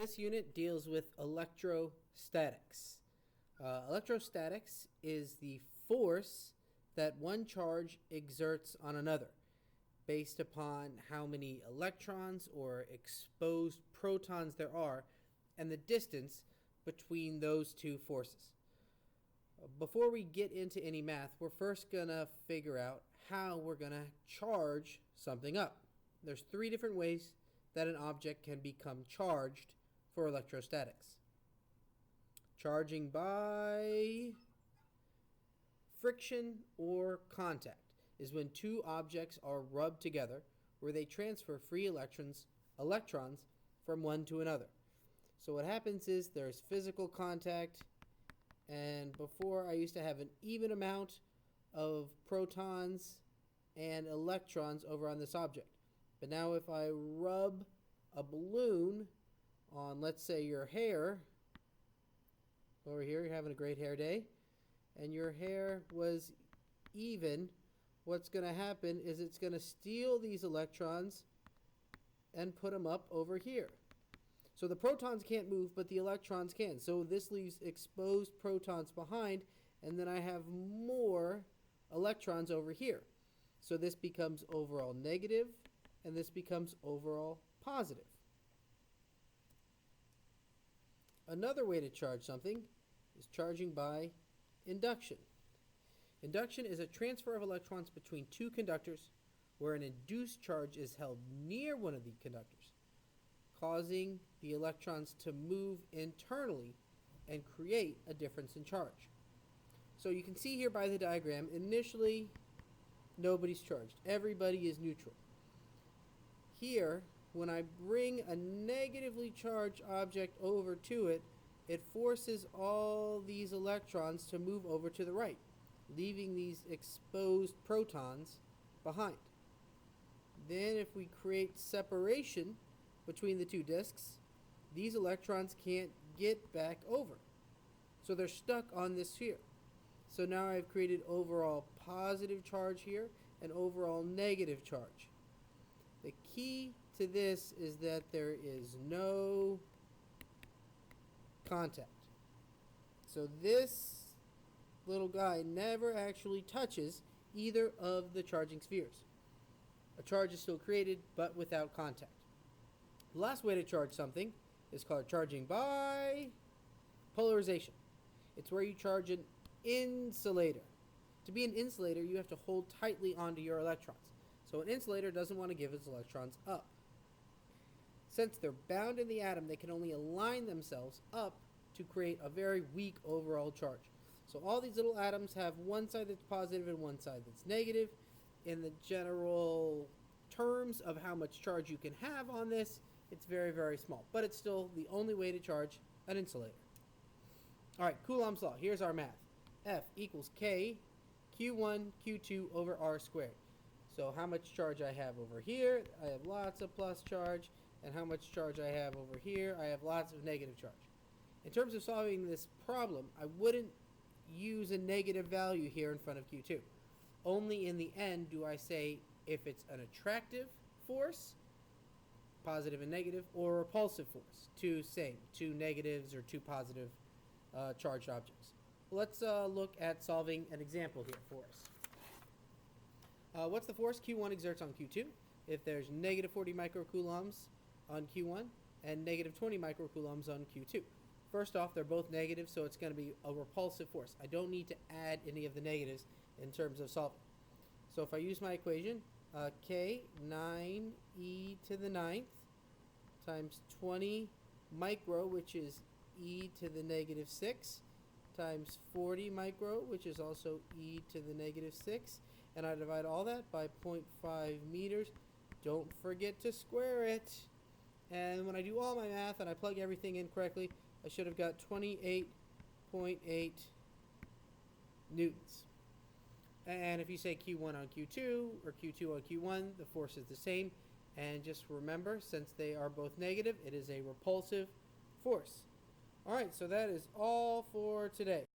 This unit deals with electrostatics. Electrostatics is the force that one charge exerts on another based upon how many electrons or exposed protons there are and the distance between those two forces. Before we get into any math, we're first going to figure out how we're going to charge something up. There's three different ways that an object can become charged for electrostatics. Charging by friction or contact is when two objects are rubbed together where they transfer free electrons from one to another. So what happens is there's physical contact, and before I used to have an even amount of protons and electrons over on this object. But now if I rub a balloon on, let's say, your hair, over here, you're having a great hair day, and your hair was even, what's going to happen is it's going to steal these electrons and put them up over here. So the protons can't move, but the electrons can. So this leaves exposed protons behind, and then I have more electrons over here. So this becomes overall negative, and this becomes overall positive. Another way to charge something is charging by induction. Induction is a transfer of electrons between two conductors where an induced charge is held near one of the conductors, causing the electrons to move internally and create a difference in charge. So you can see here by the diagram, initially nobody's charged. Everybody is neutral. Here, when I bring a negatively charged object over to it, it forces all these electrons to move over to the right, leaving these exposed protons behind. Then if we create separation between the two disks, these electrons can't get back over. So they're stuck on this sphere. So now I've created overall positive charge here and overall negative charge. The key to this is that there is no contact. So this little guy never actually touches either of the charging spheres. A charge is still created, but without contact. The last way to charge something is called charging by polarization. It's where you charge an insulator. To be an insulator, you have to hold tightly onto your electrons. So an insulator doesn't want to give its electrons up. Since they're bound in the atom, they can only align themselves up to create a very weak overall charge. So all these little atoms have one side that's positive and one side that's negative. In the general terms of how much charge you can have on this, it's very, very small. But it's still the only way to charge an insulator. All right, Coulomb's law. Here's our math. F equals K Q1 Q2 over R squared. So how much charge I have over here, I have lots of plus charge, and how much charge I have over here, I have lots of negative charge. In terms of solving this problem, I wouldn't use a negative value here in front of Q2. Only in the end do I say if it's an attractive force, positive and negative, or a repulsive force, two negatives or two positive charged objects. Let's look at solving an example here for us. What's the force Q1 exerts on Q2 if there's negative 40 microcoulombs on Q1 and negative 20 microcoulombs on Q2? First off, they're both negative, so it's going to be a repulsive force. I don't need to add any of the negatives in terms of solving. So if I use my equation, K 9e to the 9th times 20 micro, which is e to the negative 6, times 40 micro, which is also e to the negative 6, and I divide all that by 0.5 meters. Don't forget to square it. And when I do all my math and I plug everything in correctly, I should have got 28.8 newtons. And if you say Q1 on Q2 or Q2 on Q1, the force is the same. And just remember, since they are both negative, it is a repulsive force. All right, so that is all for today.